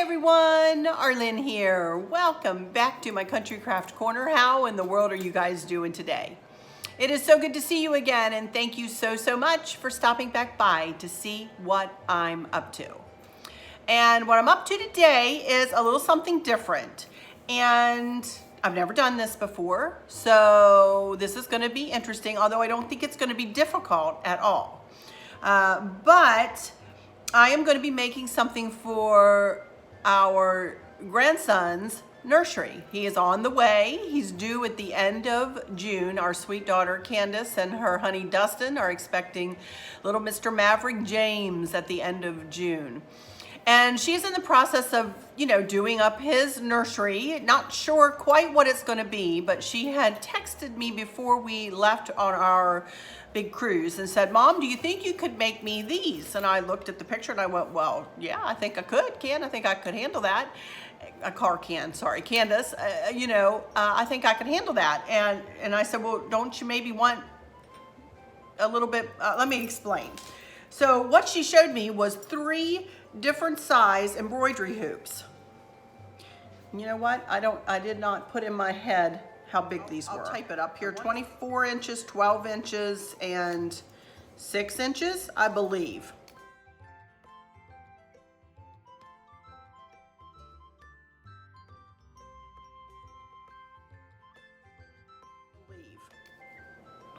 everyone, Arlene here. Welcome back to my Country Craft Corner. How in the world are you guys doing today? It is so good to see you again, and thank you so much for stopping back by to see what I'm up to. And what I'm up to today is a little something different, and I've never done this before, so this is going to be interesting, although I don't think it's going to be difficult at all. But I am going to be making something for our grandson's nursery. He is on the way. He's due at the end of June. Our sweet daughter Candace and her honey Dustin are expecting little Mr. Maverick James at the end of June. And she's in the process of, doing up his nursery. Not sure quite what it's going to be, but she had texted me before we left on our big cruise and said, "Mom, do you think you could make me these?" And I looked at the picture and I went, "Well, yeah, I think I could, I think I could handle that." Candace, I think I could handle that. And I said, "Well, don't you maybe want a little bit, let me explain." So what she showed me was 3 different size embroidery hoops. You know what? I did not put in my head how big these were. I'll type it up here. 24 inches, 12 inches, and 6 inches, I believe.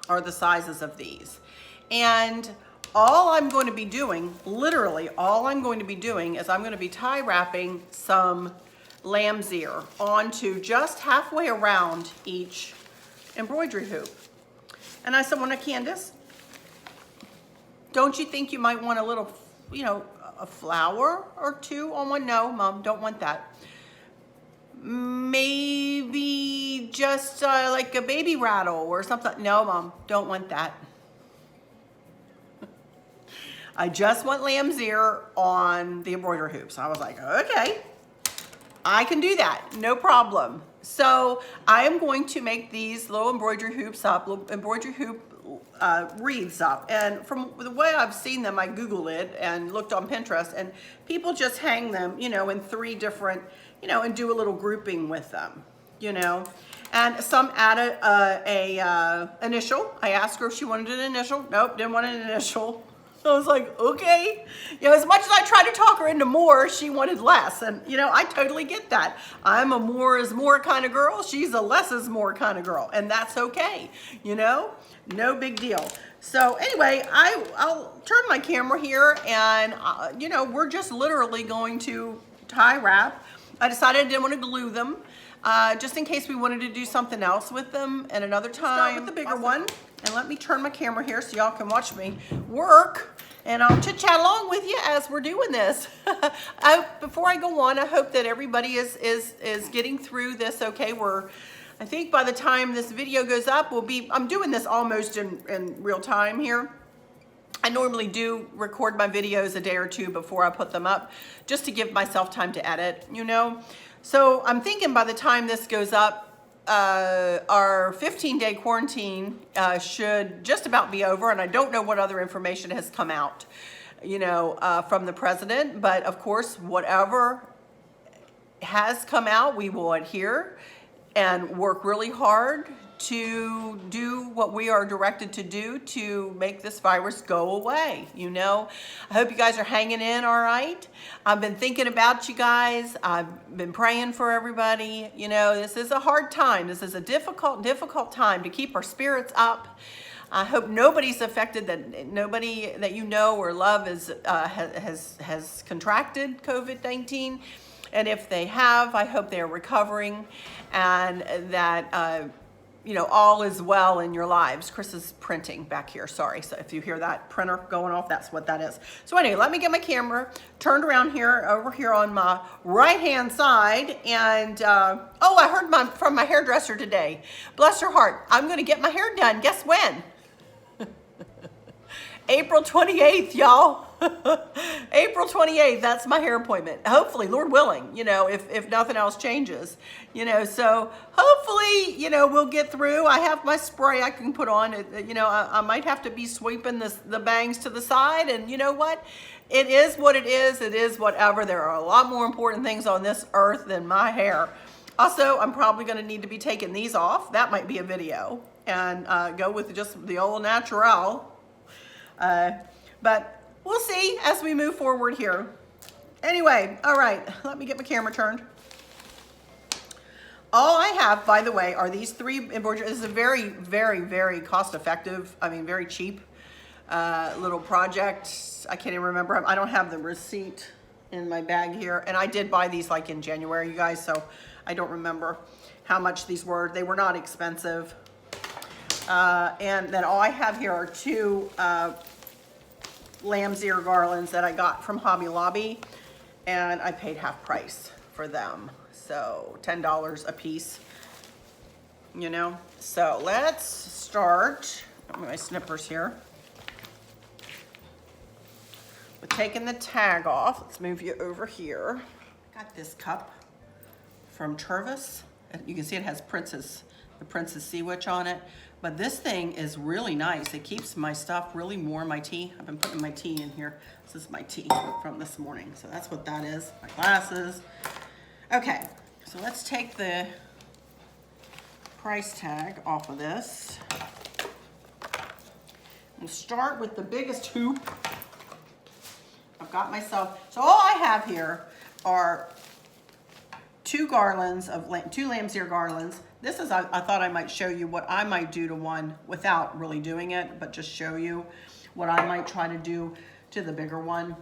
Are the sizes of these. And all I'm going to be doing, literally all I'm going to be doing, is I'm going to be tie wrapping some lamb's ear onto just halfway around each embroidery hoop. And I said, "Well, now, Candace, don't you think you might want a little, a flower or 2 on one?" "No, Mom, don't want that." "Maybe just like a baby rattle or something." "No, Mom, don't want that. I just want lamb's ear on the embroidery hoops." I was like, "Okay, I can do that, no problem." So I am going to make these little embroidery hoops up, little embroidery hoop wreaths up. And from the way I've seen them, I Googled it and looked on Pinterest, and people just hang them, in 3 different, and do a little grouping with them, And some add a initial. I asked her if she wanted an initial. Nope, didn't want an initial. I was like, okay. As much as I tried to talk her into more, she wanted less. And, I totally get that. I'm a more is more kind of girl. She's a less is more kind of girl. And that's okay. No big deal. So anyway, I'll turn my camera here and, we're just literally going to tie wrap. I decided I didn't want to glue them, just in case we wanted to do something else with them at another time. Start with the bigger one. And let me turn my camera here so y'all can watch me work, and I'll chit-chat along with you as we're doing this. Before I go on, I hope that everybody is getting through this okay. I think by the time this video goes up, I'm doing this almost in real time here. I normally do record my videos a day or 2 before I put them up, just to give myself time to edit, So I'm thinking by the time this goes up, our 15-day quarantine should just about be over, and I don't know what other information has come out, from the president. But of course, whatever has come out, we will adhere and work really hard to do what we are directed to do to make this virus go away. I hope you guys are hanging in all right. I've been thinking about you guys. I've been praying for everybody. This is a hard time. This is a difficult time to keep our spirits up. I hope nobody's affected, that nobody that or love has contracted COVID-19. And if they have, I hope they're recovering, and that all is well in your lives. Chris is printing back here. Sorry. So if you hear that printer going off, that's what that is. So anyway, let me get my camera turned around here, over here on my right-hand side. And, I heard from my hairdresser today. Bless her heart. I'm going to get my hair done. Guess when? April 28th, y'all. April 28th, that's my hair appointment. Hopefully, Lord willing, if nothing else changes, so hopefully, we'll get through. I have my spray I can put on. I might have to be sweeping the bangs to the side, and you know what? it is what it is. It is whatever. There are a lot more important things on this earth than my hair. Also, I'm probably going to need to be taking these off. That might be a video. And go with just the old natural. But we'll see as we move forward here. Anyway, all right, let me get my camera turned. All I have, by the way, are these 3 embroidery. This is a very, very, very cost-effective, I mean, very cheap little project. I can't even remember. I don't have the receipt in my bag here. And I did buy these like in January, you guys, so I don't remember how much these were. They were not expensive. And then all I have here are 2 lamb's ear garlands that I got from Hobby Lobby. And I paid half price for them. So $10 a piece, you know. So let's start, my snippers here, with taking the tag off. Let's move you over here. I got this cup from Tervis. You can see it has the Princess Sea Witch on it. But this thing is really nice. It keeps my stuff really warm, my tea. I've been putting my tea in here. This is my tea from this morning. So that's what that is, my glasses. Okay, so let's take the price tag off of this. We'll start with the biggest hoop. I've got myself, so all I have here are 2 garlands of 2 lamb's ear garlands. This is, I thought I might show you what I might do to one without really doing it, but just show you what I might try to do to the bigger one.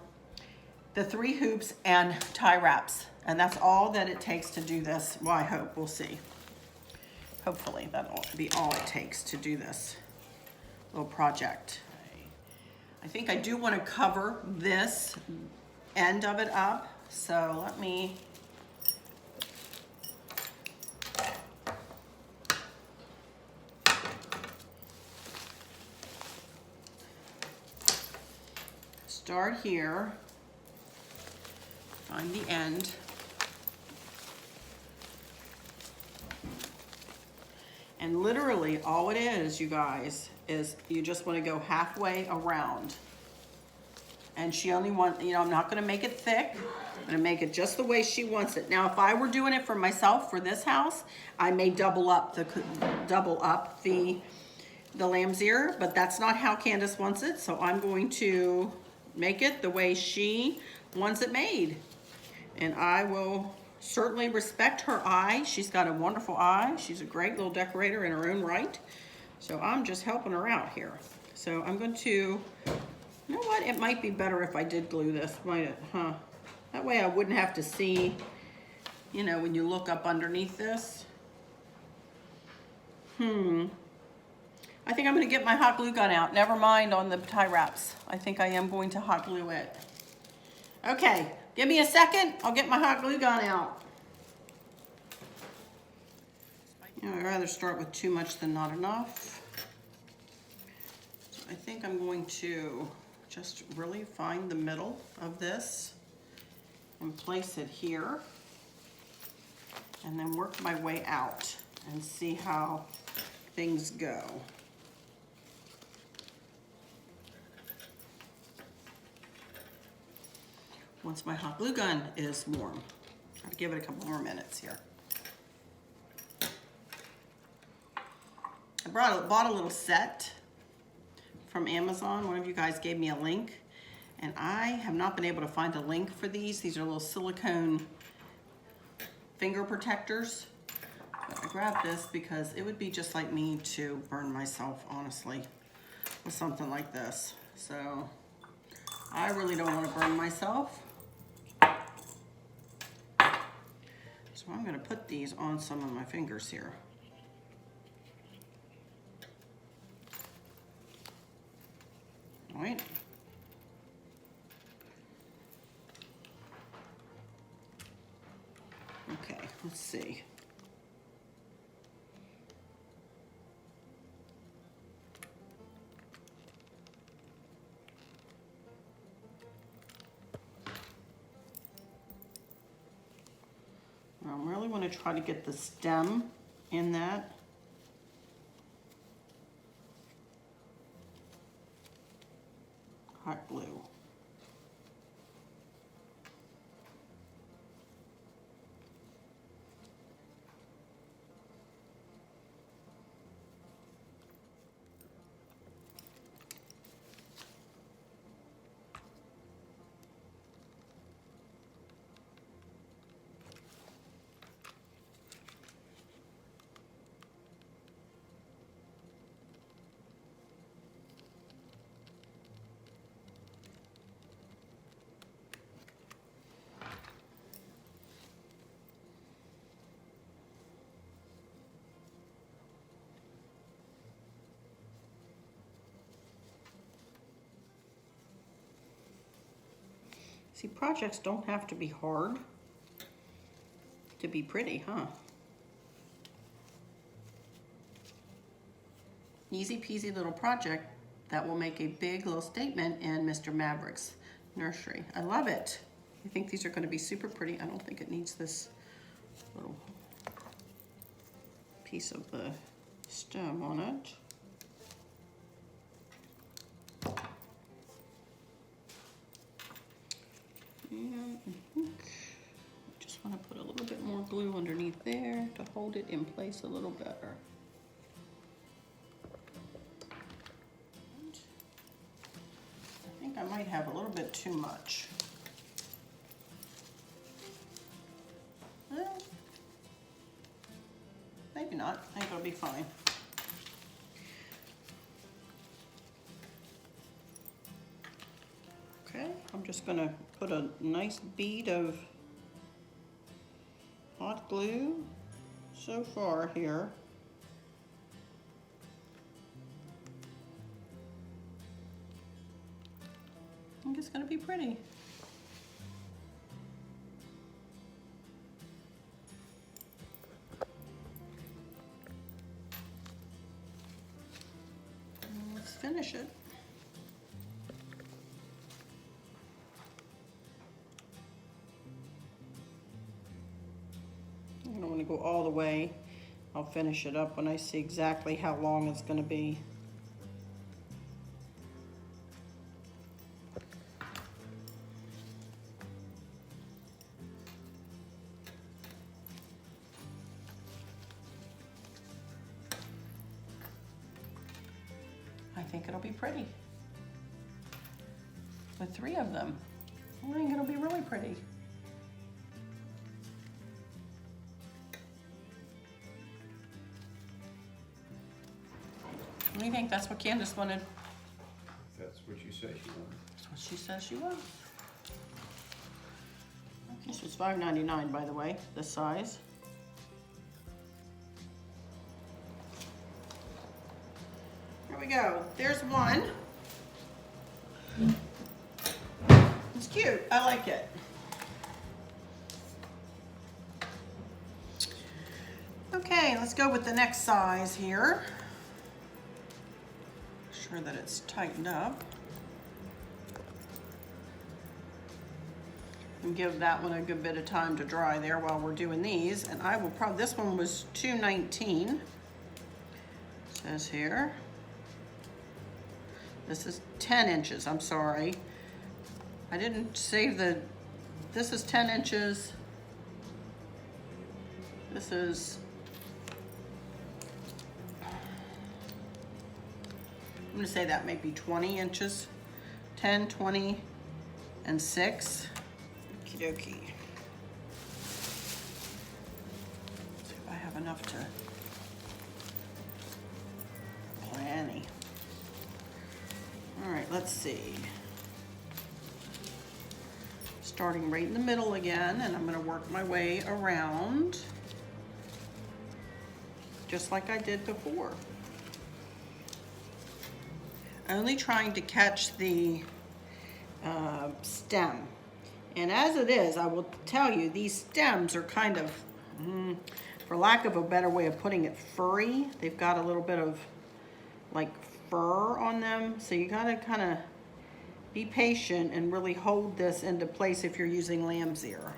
The 3 hoops and tie wraps. And that's all that it takes to do this. Well, I hope, we'll see. Hopefully that'll be all it takes to do this little project. I think I do want to cover this end of it up. So let me start here, find the end. And literally all it is, you guys, is you just want to go halfway around. And she only wants, you know, I'm not going to make it thick. I'm going to make it just the way she wants it. Now, if I were doing it for myself for this house, I may double up the lamb's ear, but that's not how Candace wants it. So I'm going to make it the way she wants it made. And I will certainly respect her eye. She's got a wonderful eye. She's a great little decorator in her own right. So I'm just helping her out here. So I'm going to, you know what? It might be better if I did glue this, might it? Huh? That way I wouldn't have to see, you know, when you look up underneath this. I think I'm going to get my hot glue gun out. Never mind on the tie wraps. I think I am going to hot glue it. Okay, give me a second. I'll get my hot glue gun out. You know, I'd rather start with too much than not enough. So I think I'm going to just really find the middle of this and place it here. And then work my way out and see how things go. Once my hot glue gun is warm. Try to give it a couple more minutes here. I bought a little set from Amazon. One of you guys gave me a link, and I have not been able to find a link for these. These are little silicone finger protectors. But I grabbed this because it would be just like me to burn myself, honestly, with something like this. So I really don't want to burn myself. So I'm going to put these on some of my fingers here. All right. Okay, let's see. I really want to try to get the stem in that. Hot glue. See, projects don't have to be hard to be pretty, huh? Easy peasy little project that will make a big little statement in Mr. Maverick's nursery. I love it. I think these are going to be super pretty. I don't think it needs this little piece of the stem on it. And just want to put a little bit more glue underneath there to hold it in place a little better. I think I might have a little bit too much. Well, maybe not. I think it'll be fine. Okay, I'm just going to put a nice bead of hot glue so far here. I think it's going to be pretty. Let's finish it. I don't want to go all the way. I'll finish it up when I see exactly how long it's going to be. I think it'll be pretty. With 3 of them, I think it'll be really pretty. What do you think? That's what Candace wanted. That's what she said she wanted. That's what she says she wants. This was $5.99, by the way, this size. Here we go. There's one. It's cute. I like it. Okay, let's go with the next size here. Sure that it's tightened up. And give that one a good bit of time to dry there while we're doing these. And I will probably, this one was $2.19. Says here. This is 10 inches, I'm sorry. I didn't save the, this is 10 inches. This is, I'm gonna say that might be 20 inches. 10, 20, and 6. Okie dokie. See if I have enough to, plenty. All right, let's see. Starting right in the middle again, and I'm gonna work my way around, just like I did before. Only trying to catch the stem. And as it is, I will tell you, these stems are kind of, for lack of a better way of putting it, furry. They've got a little bit of like fur on them. So you gotta kind of be patient and really hold this into place if you're using lamb's ear.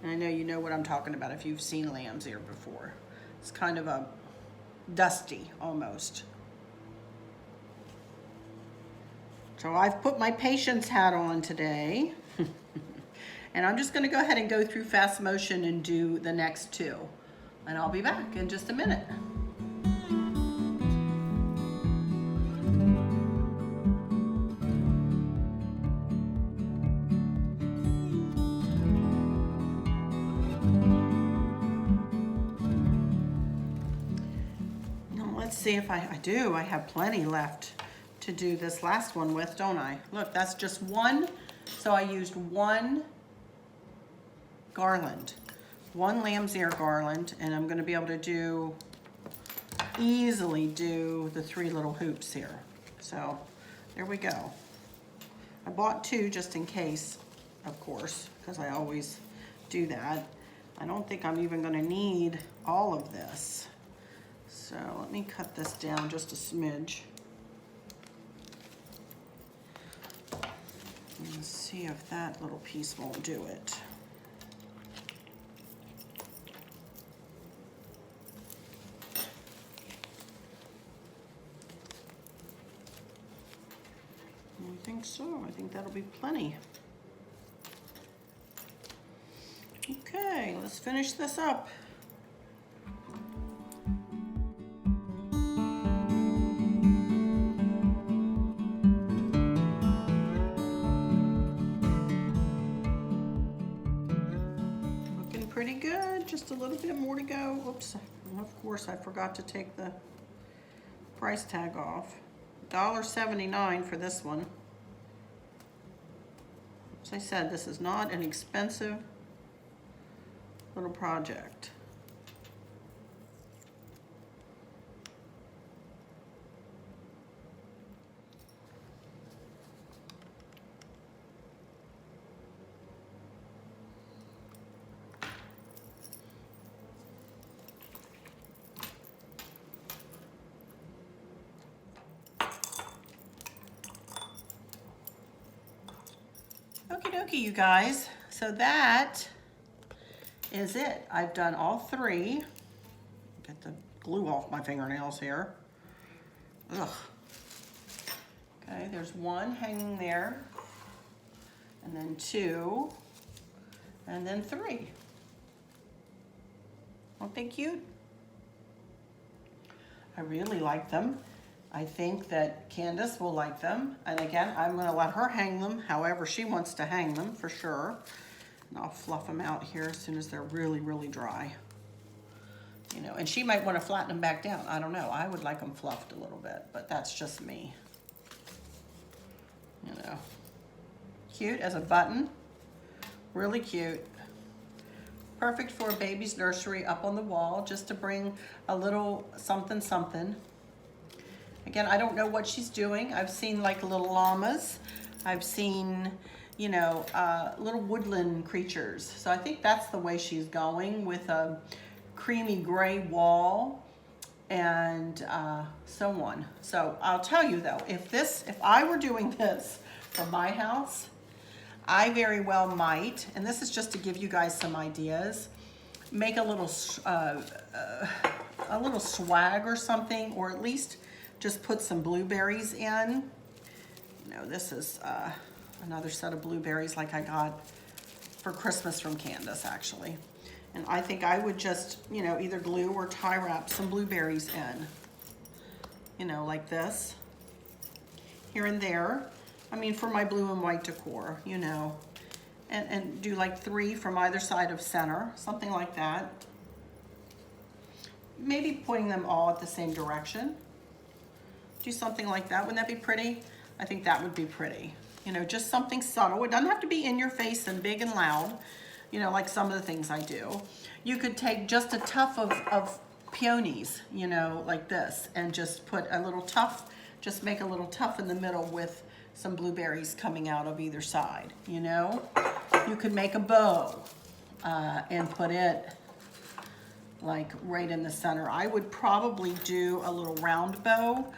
And I know you know what I'm talking about if you've seen lamb's ear before. It's kind of a dusty almost. So I've put my patience hat on today. And I'm just gonna go ahead and go through fast motion and do the next 2. And I'll be back in just a minute. Now let's see if I do. I have plenty left to do this last one with, don't I? Look, that's just one. So I used one garland, one lamb's ear garland, and I'm gonna be able to easily do the 3 little hoops here. So There we go. I bought 2 just in case, of course, because I always do that. I don't think I'm even gonna need all of this. So let me cut this down just a smidge. And see if that little piece won't do it. I think so. I think that'll be plenty. Okay, let's finish this up. Looking pretty good. Just a little bit more to go. Oops. And of course, I forgot to take the price tag off. $1.79 for this one. As I said, this is not an expensive little project. Okie dokie, you guys. So that is it. I've done all 3. Get the glue off my fingernails here. Ugh. Okay, there's 1 hanging there, and then 2, and then 3. Aren't they cute? I really like them. I think that Candace will like them. And again, I'm gonna let her hang them however she wants to hang them for sure. And I'll fluff them out here as soon as they're really, really dry. You know, and she might want to flatten them back down. I don't know. I would like them fluffed a little bit, but that's just me. You know, cute as a button. Really cute. Perfect for a baby's nursery up on the wall, just to bring a little something something. Again, I don't know what she's doing. I've seen like little llamas. I've seen, you know, little woodland creatures. So I think that's the way she's going, with a creamy gray wall and so on. So I'll tell you though, if I were doing this for my house, I very well might, and this is just to give you guys some ideas, make a little swag or something, or at least just put some blueberries in. You know, this is another set of blueberries like I got for Christmas from Candace, actually. And I think I would just, you know, either glue or tie wrap some blueberries in. You know, like this. Here and there. I mean, for my blue and white decor, you know. And do like 3 from either side of center, something like that. Maybe pointing them all at the same direction. Do something like that. Wouldn't that be pretty? I think that would be pretty. You know, just something subtle. It doesn't have to be in your face and big and loud, you know, like some of the things I do. You could take just a tuft of peonies, you know, like this, and just put a little tuft, just make a little tuft in the middle with some blueberries coming out of either side, you know? You could make a bow and put it like right in the center. I would probably do a little round bow,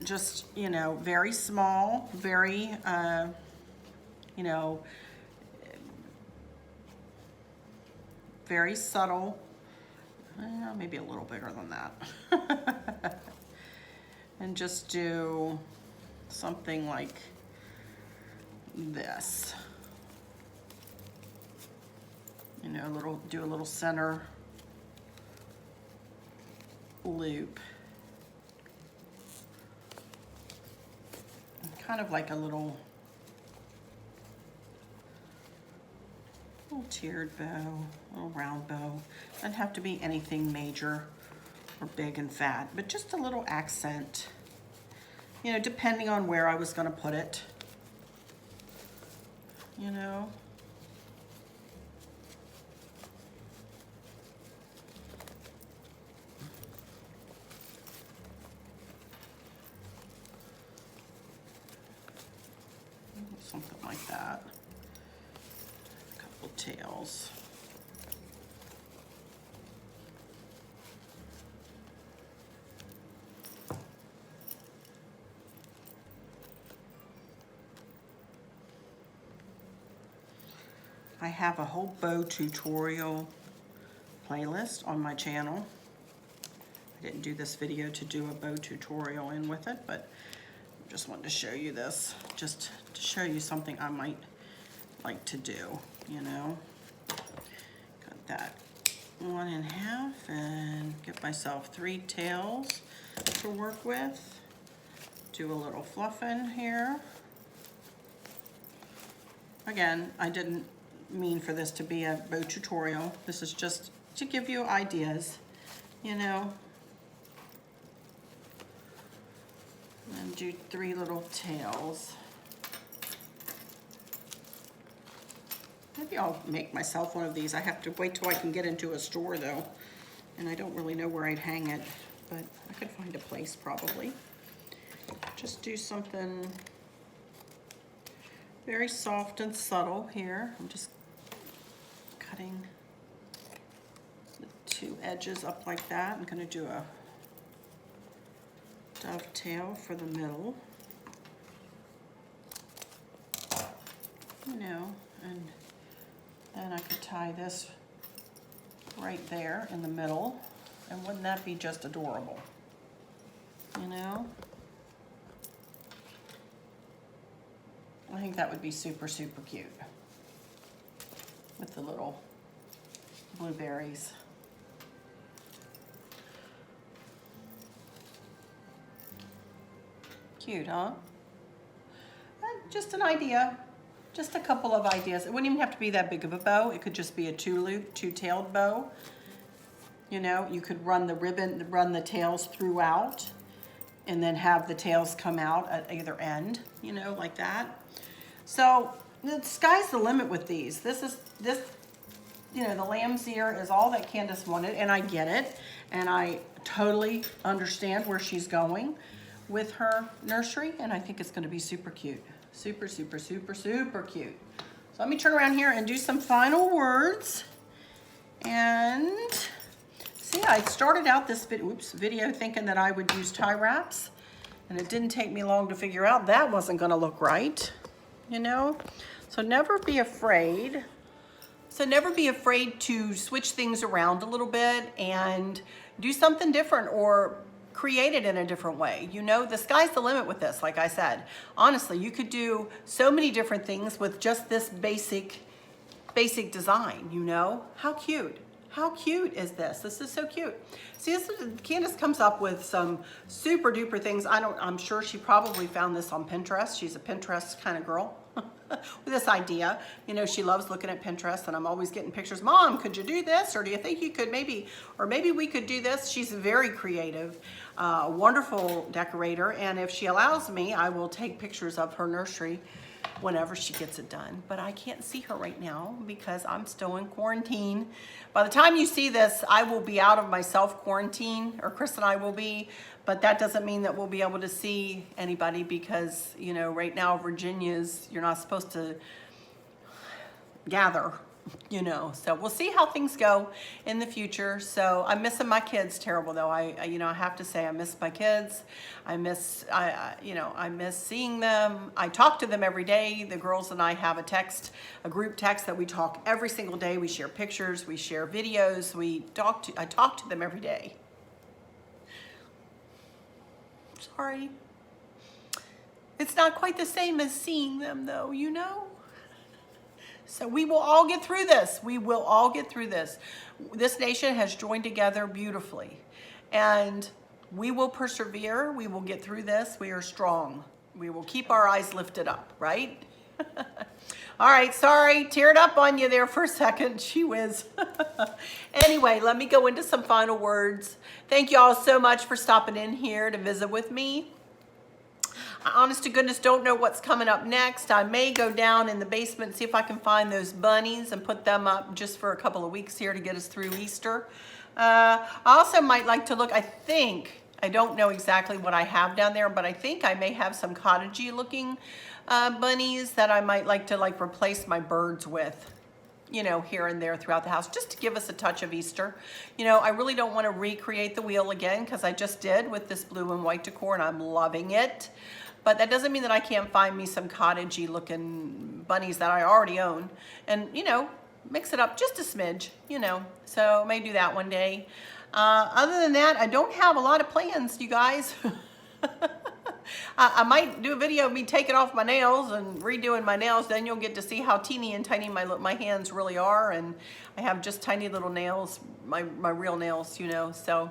just, you know, very small, very, you know, very subtle, maybe a little bigger than that. And just do something like this. You know, do a little center loop. Kind of like a little tiered bow, little round bow. Doesn't have to be anything major or big and fat, but just a little accent. You know, depending on where I was going to put it. You know. something like that. A couple tails. I have a whole bow tutorial playlist on my channel. I didn't do this video to do a bow tutorial in with it, but just wanted to show you this, just to show you something I might like to do, you know. Got that 1 1/2 and give myself 3 tails to work with. Do a little fluffing here. Again, I didn't mean for this to be a bow tutorial. This is just to give you ideas, you know. And do 3 little tails. Maybe I'll make myself one of these. I have to wait till I can get into a store though, and I don't really know where I'd hang it, but I could find a place probably. Just do something very soft and subtle here. I'm just cutting the 2 edges up like that. I'm going to do a dovetail for the middle, you know, and then I could tie this right there in the middle, and wouldn't that be just adorable, you know? I think that would be super, super cute with the little blueberries. Cute, huh? Just an idea, just a couple of ideas. It wouldn't even have to be that big of a bow. It could just be a 2-loop, 2-tailed bow. You know, you could run the ribbon, run the tails throughout, and then have the tails come out at either end, you know, like that. So the sky's the limit with these. This, you know, the lamb's ear is all that Candace wanted, and I get it, and I totally understand where she's going with her nursery, and I think it's going to be super cute. Super, super, super, super cute. So let me turn around here and do some final words. And see, I started out this video thinking that I would use tie wraps, and it didn't take me long to figure out that wasn't going to look right, you know? So never be afraid. So never be afraid to switch things around a little bit and do something different or create it in a different way. You know, the sky's the limit with this, like I said. Honestly, you could do so many different things with just this basic design, you know? How cute. How cute is this? This is so cute. See, Candace comes up with some super duper things. I'm sure she probably found this on Pinterest. She's a Pinterest kind of girl. With this idea, you know, she loves looking at Pinterest, and I'm always getting pictures. Mom, could you do this? Or do you think you could maybe we could do this? She's very creative, wonderful decorator, and if she allows me, I will take pictures of her nursery whenever she gets it done. But I can't see her right now because I'm still in quarantine. By the time you see this, I will be out of my self-quarantine, or Chris and I will be, but that doesn't mean that we'll be able to see anybody because, you know, right now Virginia's, you're not supposed to gather, you know. So we'll see how things go in the future. So I'm missing my kids terrible though. I you know, I have to say I miss my kids. I miss seeing them. I talk to them every day. The girls and I have a group text that we talk every single day. We share pictures, we share videos, I talk to them every day. Sorry. It's not quite the same as seeing them though, you know? So we will all get through this. We will all get through this. This nation has joined together beautifully, and we will persevere. We will get through this. We are strong. We will keep our eyes lifted up, right? All right, sorry, teared up on you there for a second. Gee whiz. Anyway, let me go into some final words. Thank you all so much for stopping in here to visit with me. I honest to goodness don't know what's coming up next. I may go down in the basement, see if I can find those bunnies and put them up just for a couple of weeks here to get us through Easter. I also might like to look, I don't know exactly what I have down there, but I think I may have some cottagey looking bunnies that I might like to like replace my birds with, you know, here and there throughout the house, just to give us a touch of Easter. You know, I really don't want to recreate the wheel again because I just did with this blue and white decor and I'm loving it. But that doesn't mean that I can't find me some cottagey looking bunnies that I already own and, you know, mix it up just a smidge, you know. So I may do that one day. Other than that, I don't have a lot of plans, you guys. I might do a video of me taking off my nails and redoing my nails. Then you'll get to see how teeny and tiny my hands really are. And I have just tiny little nails, my real nails, you know. So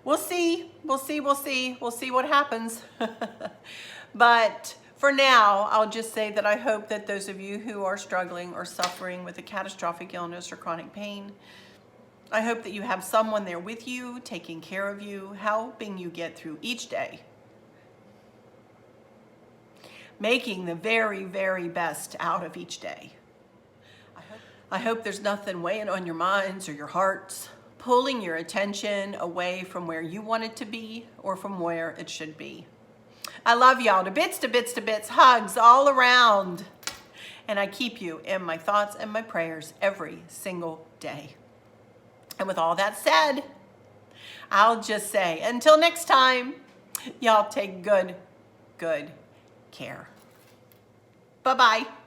we'll see. We'll see what happens. But for now, I'll just say that I hope that those of you who are struggling or suffering with a catastrophic illness or chronic pain, I hope that you have someone there with you, taking care of you, helping you get through each day, making the very, very best out of each day. I hope there's nothing weighing on your minds or your hearts, pulling your attention away from where you want it to be or from where it should be. I love y'all to bits, to bits, to bits, hugs all around. And I keep you in my thoughts and my prayers every single day. And with all that said, I'll just say, until next time, y'all take good care. Bye-bye.